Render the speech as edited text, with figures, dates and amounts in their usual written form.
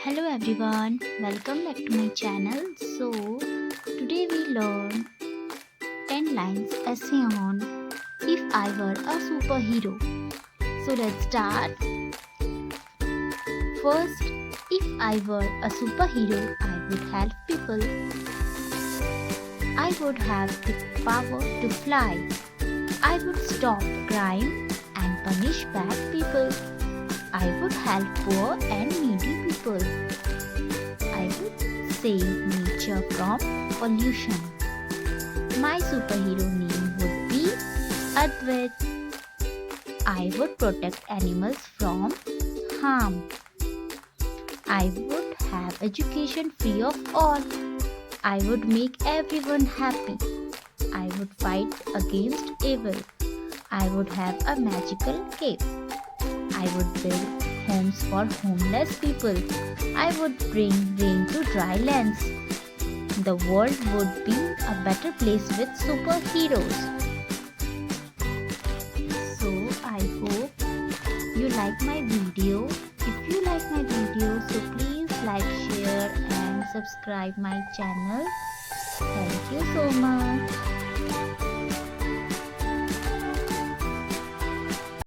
Hello everyone, welcome back to my channel. So today we learn 10 lines essay on if I were a superhero. So let's start. First, if I were a superhero, I would help people. I would have the power to fly. I would stop crime and punish bad people. I would help poor and needy people. I would save nature from pollution. My superhero name would be Advait. I would protect animals from harm. I would have education free of all. I would make everyone happy. I would fight against evil. I would have a magical cape. I would build homes for homeless people. I would bring rain to dry lands. The world would be a better place with superheroes. So I hope you like my video. If you like my video, so please like, share and subscribe my channel. Thank you so much.